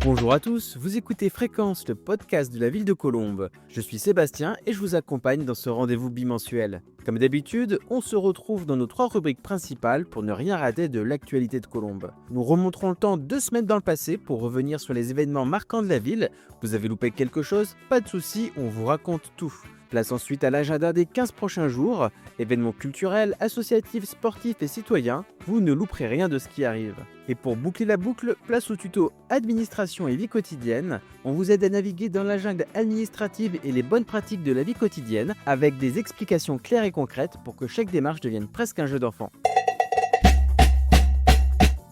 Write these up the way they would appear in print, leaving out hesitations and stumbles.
Bonjour à tous, vous écoutez Fréquence, le podcast de la ville de Colombes. Je suis Sébastien et je vous accompagne dans ce rendez-vous bimensuel. Comme d'habitude, on se retrouve dans nos 3 rubriques principales pour ne rien rater de l'actualité de Colombes. Nous remonterons le temps 2 semaines dans le passé pour revenir sur les événements marquants de la ville. Vous avez loupé quelque chose? Pas de souci, on vous raconte tout. Place ensuite à l'agenda des 15 prochains jours. Événements culturels, associatifs, sportifs et citoyens, vous ne louperez rien de ce qui arrive. Et pour boucler la boucle, place au tuto administration et vie quotidienne. On vous aide à naviguer dans la jungle administrative et les bonnes pratiques de la vie quotidienne avec des explications claires et concrètes pour que chaque démarche devienne presque un jeu d'enfant.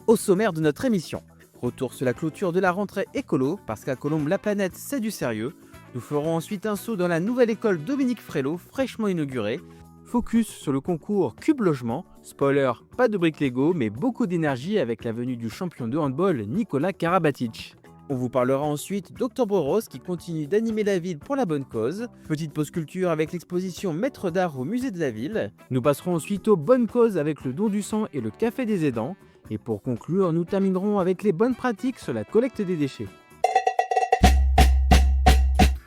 Au sommaire de notre émission, retour sur la clôture de la rentrée écolo, parce qu'à Colombes la planète c'est du sérieux. Nous ferons ensuite un saut dans la nouvelle école Dominique Frelot, fraîchement inaugurée. Focus sur le concours Cube Logement. Spoiler, pas de briques Lego, mais beaucoup d'énergie avec la venue du champion de handball Nicolas Karabatic. On vous parlera ensuite d'Octobre Rose qui continue d'animer la ville pour la bonne cause. Petite pause culture avec l'exposition Maître d'art au musée de la ville. Nous passerons ensuite aux bonnes causes avec le don du sang et le café des aidants. Et pour conclure, nous terminerons avec les bonnes pratiques sur la collecte des déchets.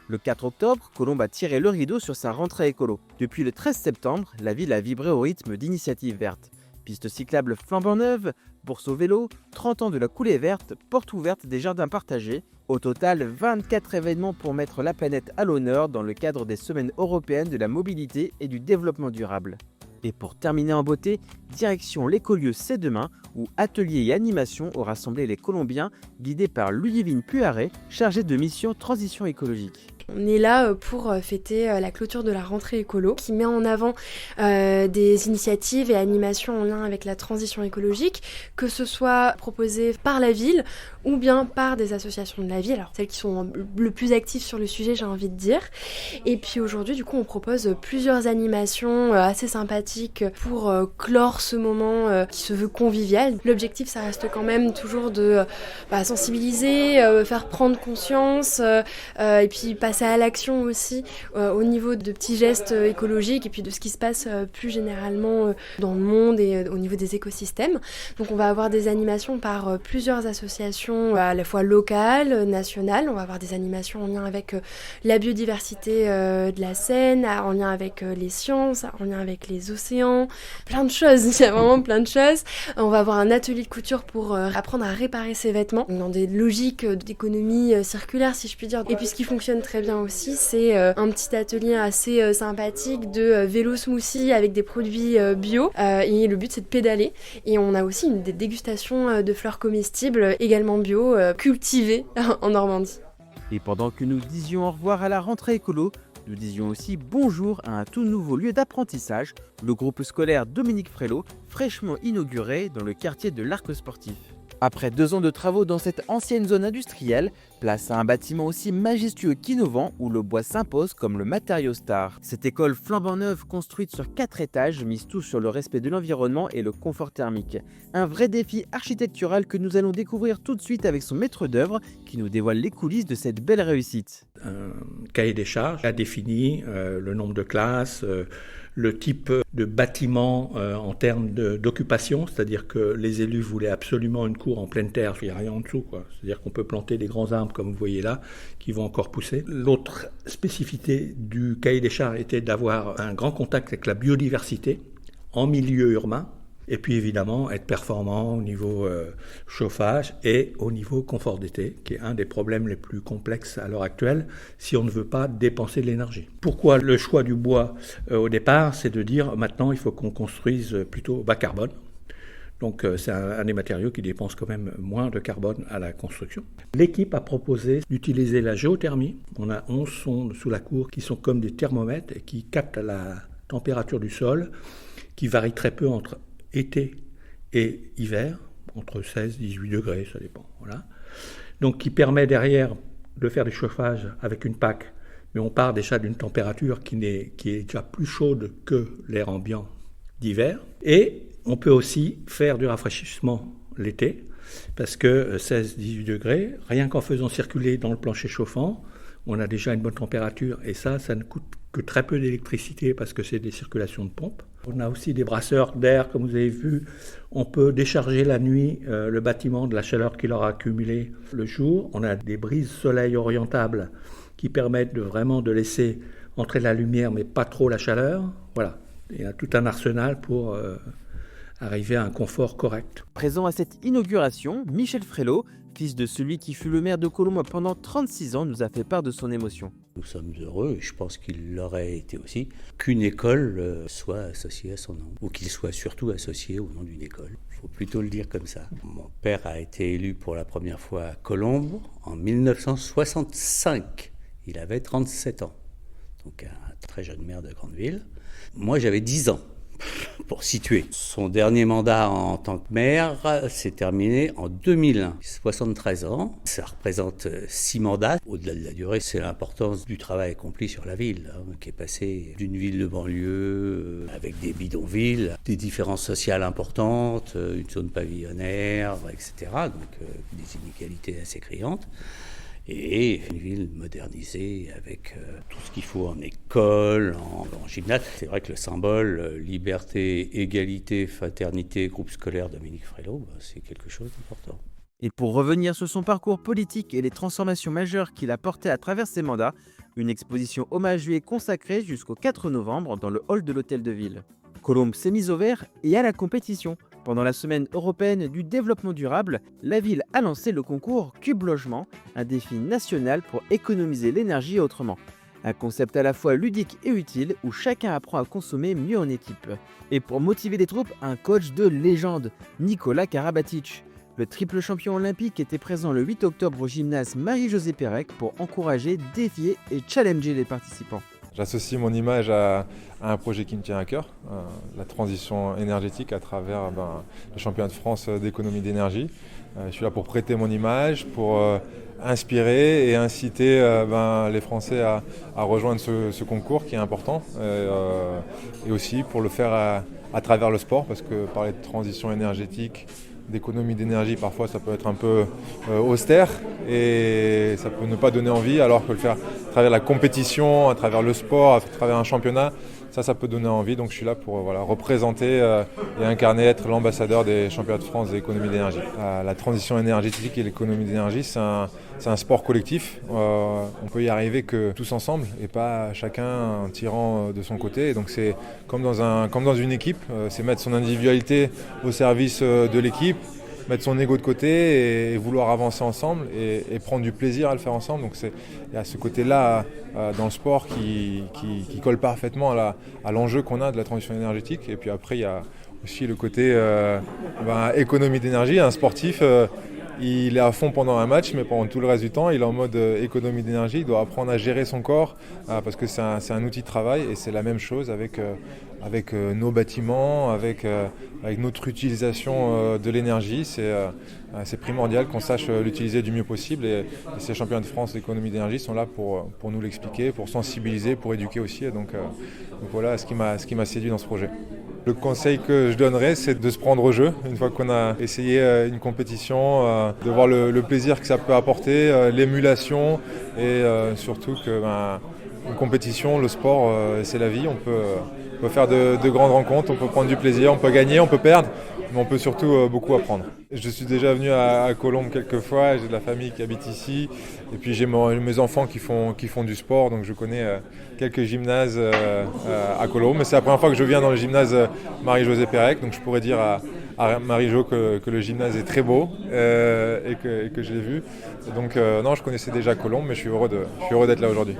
Le 4 octobre, Colombes a tiré le rideau sur sa rentrée écolo. Depuis le 13 septembre, la ville a vibré au rythme d'initiatives vertes. Pistes cyclables flambant neuves, bourse au vélo, 30 ans de la coulée verte, porte ouverte des jardins partagés. Au total, 24 événements pour mettre la planète à l'honneur dans le cadre des semaines européennes de la mobilité et du développement durable. Et pour terminer en beauté, direction l'écolieu C'est Demain, où ateliers et animations ont rassemblé les Colombiens, guidés par Ludivine Puaré, chargée de mission transition écologique. On est là pour fêter la clôture de la rentrée écolo qui met en avant des initiatives et animations en lien avec la transition écologique, que ce soit proposées par la ville ou bien par des associations de la ville, alors celles qui sont le plus actives sur le sujet, j'ai envie de dire. Et puis aujourd'hui, du coup, on propose plusieurs animations assez sympathiques pour clore ce moment qui se veut convivial. L'objectif, ça reste quand même toujours de sensibiliser, faire prendre conscience et puis passer à l'action aussi au niveau de petits gestes écologiques et puis de ce qui se passe plus généralement dans le monde et au niveau des écosystèmes. Donc on va avoir des animations par plusieurs associations à la fois locales, nationales. On va avoir des animations en lien avec la biodiversité de la Seine, en lien avec les sciences, en lien avec les océans, plein de choses, il y a vraiment plein de choses. On va avoir un atelier de couture pour apprendre à réparer ses vêtements dans des logiques d'économie circulaire, si je puis dire. Et puis ce qui fonctionne très bien aussi, c'est un petit atelier assez sympathique de vélo smoothie avec des produits bio. Et le but, c'est de pédaler. Et on a aussi des dégustations de fleurs comestibles, également bio, cultivées en Normandie. Et pendant que nous disions au revoir à la rentrée écolo, nous disions aussi bonjour à un tout nouveau lieu d'apprentissage, le groupe scolaire Dominique Frelot, fraîchement inauguré dans le quartier de l'Arc Sportif. Après 2 ans de travaux dans cette ancienne zone industrielle, place à un bâtiment aussi majestueux qu'innovant où le bois s'impose comme le matériau star. Cette école flambant neuve construite sur 4 étages mise tout sur le respect de l'environnement et le confort thermique. Un vrai défi architectural que nous allons découvrir tout de suite avec son maître d'œuvre qui nous dévoile les coulisses de cette belle réussite. Un cahier des charges a défini le nombre de classes, le type de bâtiment en termes d'occupation, c'est-à-dire que les élus voulaient absolument une cour en pleine terre, il n'y a rien en dessous, quoi. C'est-à-dire qu'on peut planter des grands arbres comme vous voyez là, qui vont encore pousser. L'autre spécificité du cahier des charges était d'avoir un grand contact avec la biodiversité en milieu urbain, et puis évidemment être performant au niveau chauffage et au niveau confort d'été, qui est un des problèmes les plus complexes à l'heure actuelle si on ne veut pas dépenser de l'énergie. Pourquoi le choix du bois au départ? C'est de dire maintenant il faut qu'on construise plutôt bas carbone. Donc c'est un des matériaux qui dépense quand même moins de carbone à la construction. L'équipe a proposé d'utiliser la géothermie. On a 11 sondes sous la cour qui sont comme des thermomètres et qui captent la température du sol, qui varie très peu entre été et hiver, entre 16 et 18 degrés, ça dépend. Voilà. Donc qui permet derrière de faire des chauffages avec une PAC, mais on part déjà d'une température qui est déjà plus chaude que l'air ambiant d'hiver. Et on peut aussi faire du rafraîchissement l'été, parce que 16-18 degrés, rien qu'en faisant circuler dans le plancher chauffant, on a déjà une bonne température et ça ne coûte que très peu d'électricité parce que c'est des circulations de pompes. On a aussi des brasseurs d'air, comme vous avez vu. On peut décharger la nuit le bâtiment de la chaleur qu'il aura accumulée le jour. On a des brises soleil orientables qui permettent vraiment de laisser entrer la lumière mais pas trop la chaleur. Voilà, il y a tout un arsenal pour arriver à un confort correct. Présent à cette inauguration, Michel Frelot, fils de celui qui fut le maire de Colombes pendant 36 ans, nous a fait part de son émotion. Nous sommes heureux, et je pense qu'il l'aurait été aussi, qu'une école soit associée à son nom, ou qu'il soit surtout associé au nom d'une école. Il faut plutôt le dire comme ça. Mon père a été élu pour la première fois à Colombes en 1965. Il avait 37 ans, donc un très jeune maire de grande ville. Moi, j'avais 10 ans. Pour situer. Son dernier mandat en tant que maire s'est terminé en 2001, 73 ans. Ça représente 6 mandats. Au-delà de la durée, c'est l'importance du travail accompli sur la ville, qui est passée d'une ville de banlieue avec des bidonvilles, des différences sociales importantes, une zone pavillonnaire, etc. Donc des inégalités assez criantes. Et une ville modernisée avec tout ce qu'il faut en école, en gymnase. C'est vrai que le symbole liberté, égalité, fraternité, groupe scolaire Dominique Frelot, c'est quelque chose d'important. Et pour revenir sur son parcours politique et les transformations majeures qu'il a portées à travers ses mandats, une exposition hommage lui est consacrée jusqu'au 4 novembre dans le hall de l'Hôtel de Ville. Colombes s'est mise au vert et à la compétition. Pendant la semaine européenne du développement durable, la ville a lancé le concours Cube Logement, un défi national pour économiser l'énergie autrement. Un concept à la fois ludique et utile où chacun apprend à consommer mieux en équipe. Et pour motiver les troupes, un coach de légende, Nicolas Karabatic. Le triple champion olympique était présent le 8 octobre au gymnase Marie-Josée Pérec pour encourager, défier et challenger les participants. J'associe mon image à un projet qui me tient à cœur, la transition énergétique à travers le championnat de France d'économie d'énergie. Je suis là pour prêter mon image, pour inspirer et inciter les Français à rejoindre ce concours qui est important et aussi pour le faire à travers le sport parce que parler de transition énergétique, d'économie d'énergie, parfois ça peut être un peu austère et ça peut ne pas donner envie, alors que le faire à travers la compétition, à travers le sport, à travers un championnat, ça peut donner envie. Donc je suis là pour représenter et incarner, être l'ambassadeur des championnats de France d'économie d'énergie. La transition énergétique et l'économie d'énergie, c'est un sport collectif. On peut y arriver que tous ensemble et pas chacun en tirant de son côté. Et donc c'est comme dans une équipe, c'est mettre son individualité au service de l'équipe, mettre son ego de côté et vouloir avancer ensemble et prendre du plaisir à le faire ensemble. Donc il y a ce côté-là dans le sport qui colle parfaitement à l'enjeu qu'on a de la transition énergétique. Et puis après, il y a aussi le côté économie d'énergie. Un sportif, il est à fond pendant un match, mais pendant tout le reste du temps, il est en mode économie d'énergie. Il doit apprendre à gérer son corps parce que c'est un outil de travail et c'est la même chose avec nos bâtiments, avec notre utilisation de l'énergie. C'est primordial qu'on sache l'utiliser du mieux possible et ces championnats de France d'économie d'énergie sont là pour nous l'expliquer, pour sensibiliser, pour éduquer aussi. Et donc voilà ce qui m'a séduit dans ce projet. Le conseil que je donnerais, c'est de se prendre au jeu. Une fois qu'on a essayé une compétition, de voir le plaisir que ça peut apporter, l'émulation et surtout que une compétition, le sport, c'est la vie. On peut faire de grandes rencontres, on peut prendre du plaisir, on peut gagner, on peut perdre, mais on peut surtout beaucoup apprendre. Je suis déjà venu à Colombes quelques fois, j'ai de la famille qui habite ici, et puis j'ai mes enfants qui font du sport, donc je connais quelques gymnases à Colombes. Mais c'est la première fois que je viens dans le gymnase Marie-Josée Pérec, donc je pourrais dire à Marie-Jo que le gymnase est très beau et que je l'ai vu. Donc non, je connaissais déjà Colombes, mais je suis heureux d'être là aujourd'hui.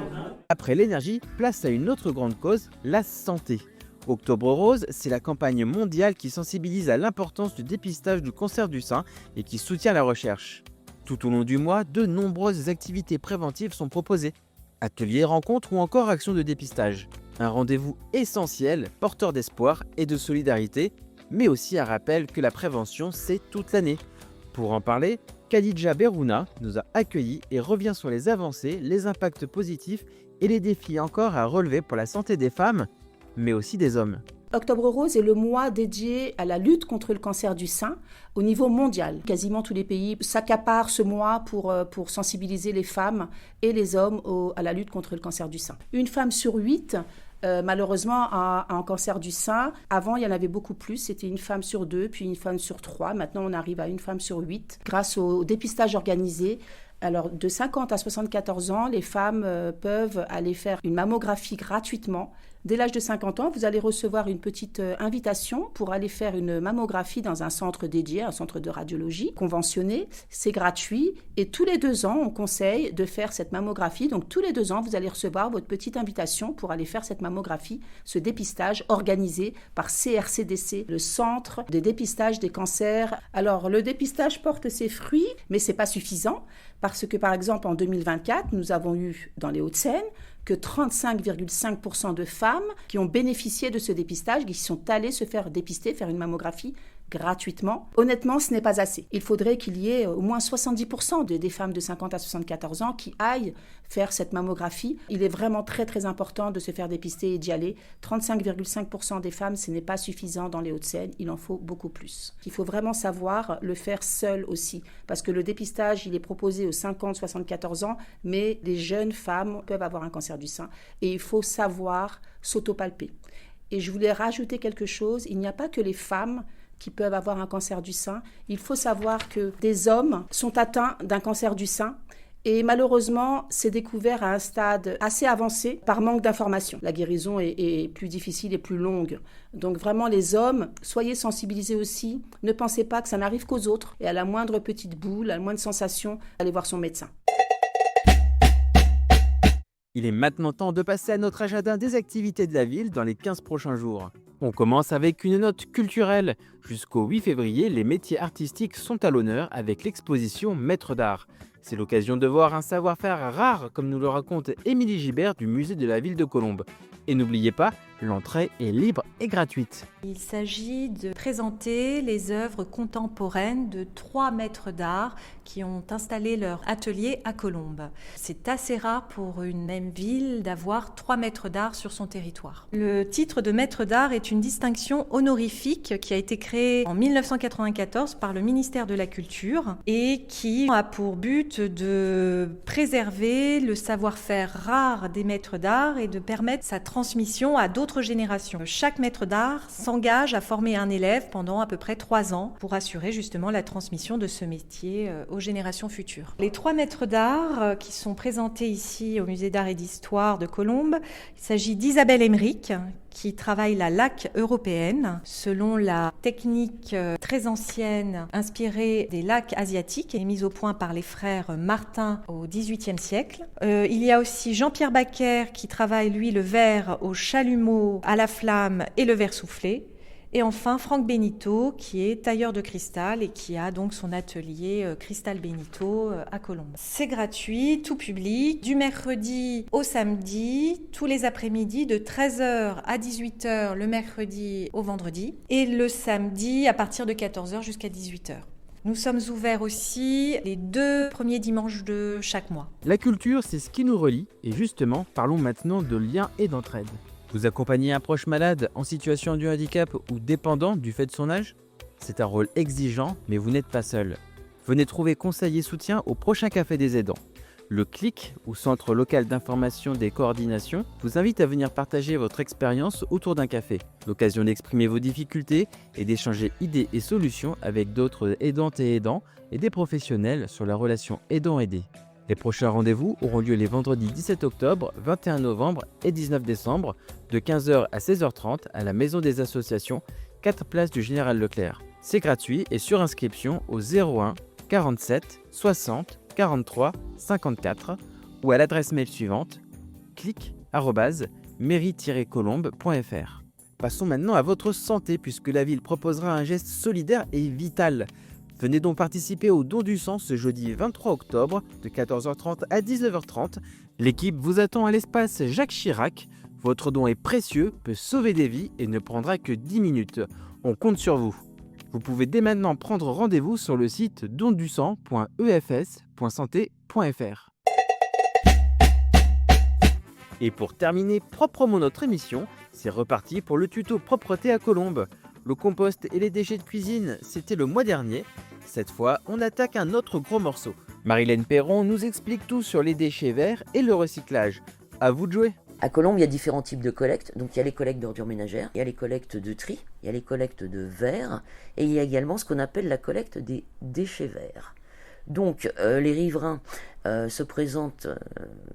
Après l'énergie, place à une autre grande cause, la santé. Octobre Rose, c'est la campagne mondiale qui sensibilise à l'importance du dépistage du cancer du sein et qui soutient la recherche. Tout au long du mois, de nombreuses activités préventives sont proposées. Ateliers, rencontres ou encore actions de dépistage. Un rendez-vous essentiel, porteur d'espoir et de solidarité, mais aussi un rappel que la prévention, c'est toute l'année. Pour en parler, Khadija Berouna nous a accueillis et revient sur les avancées, les impacts positifs et les défis encore à relever pour la santé des femmes, mais aussi des hommes. Octobre Rose est le mois dédié à la lutte contre le cancer du sein au niveau mondial. Quasiment tous les pays s'accaparent ce mois pour sensibiliser les femmes et les hommes à la lutte contre le cancer du sein. Une femme sur 8 malheureusement a un cancer du sein. Avant, il y en avait beaucoup plus. C'était une femme sur 2, puis une femme sur 3. Maintenant, on arrive à une femme sur 8 grâce au dépistage organisé. Alors, de 50 à 74 ans, les femmes peuvent aller faire une mammographie gratuitement. Dès l'âge de 50 ans, vous allez recevoir une petite invitation pour aller faire une mammographie dans un centre dédié, un centre de radiologie conventionné. C'est gratuit et tous les 2 ans, on conseille de faire cette mammographie. Donc, tous les 2 ans, vous allez recevoir votre petite invitation pour aller faire cette mammographie, ce dépistage organisé par CRCDC, le Centre des dépistages des cancers. Alors, le dépistage porte ses fruits, mais ce n'est pas suffisant parce que, par exemple, en 2024, nous avons eu dans les Hauts-de-Seine que 35,5% de femmes qui ont bénéficié de ce dépistage, qui sont allées se faire dépister, faire une mammographie gratuitement. Honnêtement, ce n'est pas assez. Il faudrait qu'il y ait au moins 70% des femmes de 50 à 74 ans qui aillent faire cette mammographie. Il est vraiment très très important de se faire dépister et d'y aller. 35,5% des femmes, ce n'est pas suffisant dans les Hauts-de-Seine, il en faut beaucoup plus. Il faut vraiment savoir le faire seul aussi, parce que le dépistage, il est proposé aux 50-74 ans, mais les jeunes femmes peuvent avoir un cancer du sein et il faut savoir s'autopalper. Et je voulais rajouter quelque chose, il n'y a pas que les femmes qui peuvent avoir un cancer du sein. Il faut savoir que des hommes sont atteints d'un cancer du sein et malheureusement, c'est découvert à un stade assez avancé par manque d'information. La guérison est plus difficile et plus longue. Donc vraiment, les hommes, soyez sensibilisés aussi. Ne pensez pas que ça n'arrive qu'aux autres. Et à la moindre petite boule, à la moindre sensation, allez voir son médecin. Il est maintenant temps de passer à notre agenda des activités de la ville dans les 15 prochains jours. On commence avec une note culturelle. Jusqu'au 8 février, les métiers artistiques sont à l'honneur avec l'exposition Maîtres d'art. C'est l'occasion de voir un savoir-faire rare, comme nous le raconte Émilie Gibert du musée de la ville de Colombes. Et n'oubliez pas, l'entrée est libre et gratuite. Il s'agit de présenter les œuvres contemporaines de 3 maîtres d'art qui ont installé leur atelier à Colombes. C'est assez rare pour une même ville d'avoir 3 maîtres d'art sur son territoire. Le titre de maître d'art est une distinction honorifique qui a été créée en 1994 par le ministère de la Culture et qui a pour but de préserver le savoir-faire rare des maîtres d'art et de permettre sa transmission à d'autres générations. Chaque maître d'art s'engage à former un élève pendant à peu près 3 ans pour assurer justement la transmission de ce métier aux générations futures. Les 3 maîtres d'art qui sont présentés ici au musée d'art et d'histoire de Colombes, il s'agit d'Isabelle Emmerich, qui travaille la laque européenne selon la technique très ancienne inspirée des laques asiatiques et mise au point par les frères Martin au XVIIIe siècle. Il y a aussi Jean-Pierre Bacquer qui travaille lui le verre au chalumeau, à la flamme et le verre soufflé. Et enfin, Franck Benito, qui est tailleur de cristal et qui a donc son atelier Cristal Benito à Colombes. C'est gratuit, tout public, du mercredi au samedi, tous les après-midi, de 13h à 18h le mercredi au vendredi, et le samedi à partir de 14h jusqu'à 18h. Nous sommes ouverts aussi les 2 premiers dimanches de chaque mois. La culture, c'est ce qui nous relie, et justement, parlons maintenant de liens et d'entraide. Vous accompagnez un proche malade en situation de handicap ou dépendant du fait de son âge ? C'est un rôle exigeant, mais vous n'êtes pas seul. Venez trouver conseil et soutien au prochain Café des aidants. Le CLIC, ou Centre local d'information des coordinations, vous invite à venir partager votre expérience autour d'un café. L'occasion d'exprimer vos difficultés et d'échanger idées et solutions avec d'autres aidantes et aidants et des professionnels sur la relation aidant-aidé. Les prochains rendez-vous auront lieu les vendredis 17 octobre, 21 novembre et 19 décembre, de 15h à 16h30 à la Maison des Associations, 4 places du Général Leclerc. C'est gratuit et sur inscription au 01 47 60 43 54 ou à l'adresse mail suivante clic@mairie-colombe.fr. Passons maintenant à votre santé puisque la ville proposera un geste solidaire et vital. Venez donc participer au don du sang ce jeudi 23 octobre de 14h30 à 19h30. L'équipe vous attend à l'espace Jacques Chirac. Votre don est précieux, peut sauver des vies et ne prendra que 10 minutes. On compte sur vous. Vous pouvez dès maintenant prendre rendez-vous sur le site dondusang.efs.santé.fr. Et pour terminer proprement notre émission, c'est reparti pour le tuto propreté à Colombes. Le compost et les déchets de cuisine, c'était le mois dernier. Cette fois, on attaque un autre gros morceau. Marilène Perron nous explique tout sur les déchets verts et le recyclage. À vous de jouer. À Colombes, il y a différents types de collectes. Donc il y a les collectes d'ordures ménagères, il y a les collectes de tri, il y a les collectes de verre et il y a également ce qu'on appelle la collecte des déchets verts. Donc les riverains se présentent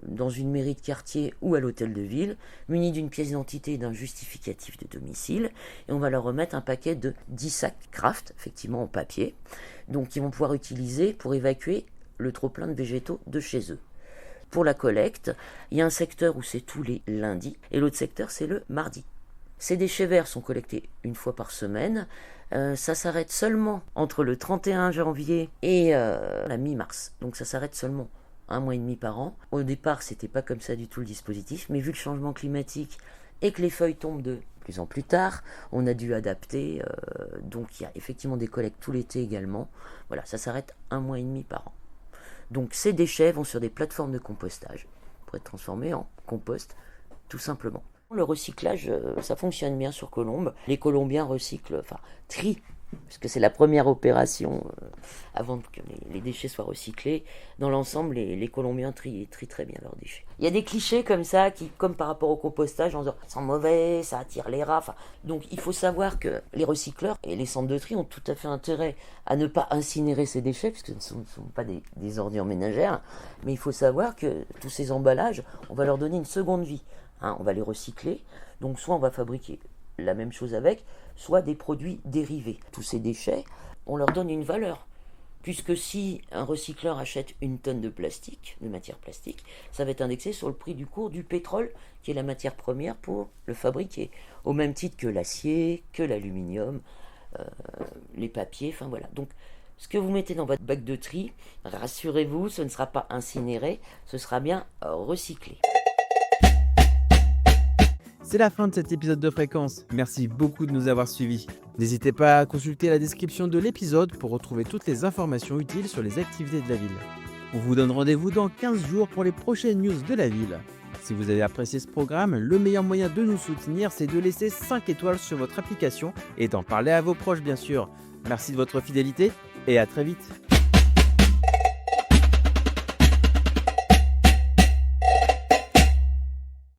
dans une mairie de quartier ou à l'hôtel de ville, munis d'une pièce d'identité et d'un justificatif de domicile, et on va leur remettre un paquet de 10 sacs Kraft, effectivement en papier, donc ils vont pouvoir utiliser pour évacuer le trop-plein de végétaux de chez eux. Pour la collecte, il y a un secteur où c'est tous les lundis, et l'autre secteur c'est le mardi. Ces déchets verts sont collectés une fois par semaine. Ça s'arrête seulement entre le 31 janvier et la mi-mars. Donc ça s'arrête seulement 1 mois et demi par an. Au départ, c'était pas comme ça du tout le dispositif, mais vu le changement climatique et que les feuilles tombent de plus en plus tard, on a dû adapter. Donc il y a effectivement des collectes tout l'été également. Voilà, ça s'arrête 1 mois et demi par an. Donc ces déchets vont sur des plateformes de compostage pour être transformés en compost, tout simplement. Le recyclage, ça fonctionne bien sur Colombes. Les Colombiens recyclent, trient, parce que c'est la première opération avant que les déchets soient recyclés. Dans l'ensemble, les Colombiens trient très bien leurs déchets. Il y a des clichés comme ça, comme par rapport au compostage, en disant « ça sent mauvais, ça attire les rats ». Donc il faut savoir que les recycleurs et les centres de tri ont tout à fait intérêt à ne pas incinérer ces déchets, puisque ce ne sont pas des ordures ménagères. Mais il faut savoir que tous ces emballages, on va leur donner une seconde vie. On va les recycler, donc soit on va fabriquer la même chose avec, soit des produits dérivés. Tous ces déchets, on leur donne une valeur, puisque si un recycleur achète 1 tonne de plastique, de matière plastique, ça va être indexé sur le prix du cours du pétrole, qui est la matière première pour le fabriquer, au même titre que l'acier, que l'aluminium, les papiers, voilà. Donc, ce que vous mettez dans votre bac de tri, rassurez-vous, ce ne sera pas incinéré, ce sera bien recyclé. C'est la fin de cet épisode de Fréquence. Merci beaucoup de nous avoir suivis. N'hésitez pas à consulter la description de l'épisode pour retrouver toutes les informations utiles sur les activités de la ville. On vous donne rendez-vous dans 15 jours pour les prochaines news de la ville. Si vous avez apprécié ce programme, le meilleur moyen de nous soutenir, c'est de laisser 5 étoiles sur votre application et d'en parler à vos proches bien sûr. Merci de votre fidélité et à très vite.